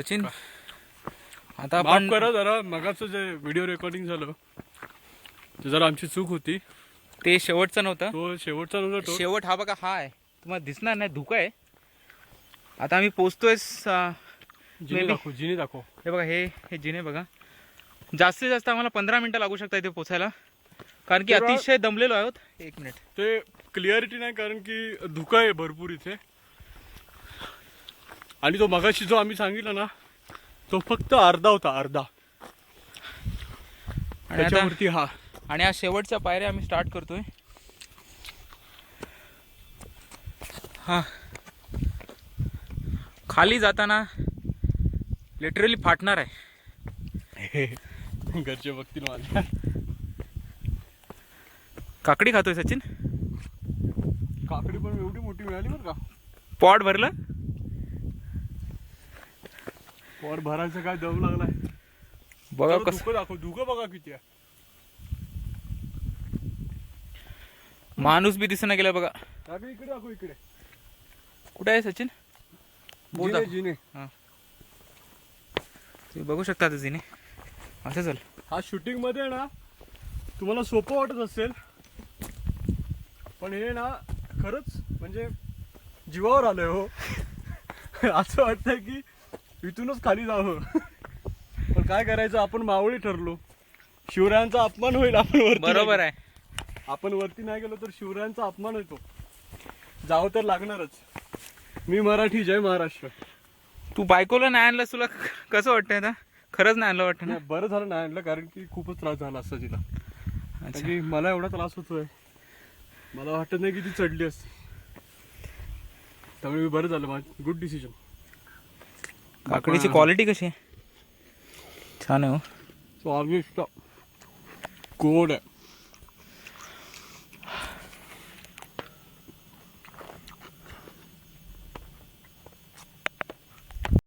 सचिन आता माफ आपण करा जरा मगाचं जे व्हिडिओ रेकॉर्डिंग झालं ते जरा आमची चूक होती. ते शेवटचं नव्हतं. तो शेवटचा नव्हता तो. शेवट हा बघा हा आहे, तुम्हाला दिसणार नाही, धुका आहे. आता आम्ही पोचतोय जिने दाखव, जिने दाखव. हे बघा, हे जिने बघा. जास्तीत जास्त आम्हाला 15 मिनिटं लागू शकता इथे पोचायला, कारण की तेव्हा- अतिशय दमलेलो आहोत. एक मिनिट. ते क्लिअरिटी नाही कारण की धुका आहे भरपूर इथे. आणि तो मगाशी जो आम्ही सांगितलं ना तो फक्त अर्धा होता, अर्धा. आणि त्याच्यावरती हा आणि हा शेवटच्या पायऱ्या आम्ही स्टार्ट करतोय. हा खाली जाताना लिटरली फाटणार आहे. घरचे बघतील मला. काकडी खातोय सचिन. काकडी पण एवढी मोठी मिळाली बरं का. पॉट भरलं. वर भरायचं काय दम लागलाय. बघा जरा कसं धुकं दाखव, धुकं बघा किती आहे. माणूस बी दिसना गेला बघा. काकडी इकडे दाखव, इकडे. कुठे आहे सचिन? बोल जिने, दाखव. जिने. हा तुम्ही बघू शकता आता जिने असं चल. हा शूटिंग मध्ये ना तुम्हाला सोपं वाटत असेल, पण हे ना खरंच म्हणजे जीवावर आलंय हो. असं वाटतंय की इथूनच खाली जावं. पण काय करायचं, आपण मावळी ठरलो. शिवरायांचा अपमान होईल आपण वरती. बरोबर आहे. आपण वरती नाही गेलो तर शिवरायांचा अपमान होतो. जावं तर लागणारच. मी मराठी, जय महाराष्ट्र. तू बायकोला नाही आणलं, तुला कसं वाटतंय आता? खरंच नाही आणलं वाटतं ना? नाही, बरं झालं नाही आणलं कारण की खूपच त्रास झाला असता तिला. अच्छा. कारण की मला एवढा त्रास होतोय, मला वाटत नाही की ती चढली असती. त्यामुळे मी बरं झालं, माझं गुड डिसिजन. काकडीची क्वालिटी कशी आहे? छान आहे हो. स्वादिष्ट, गोड आहे.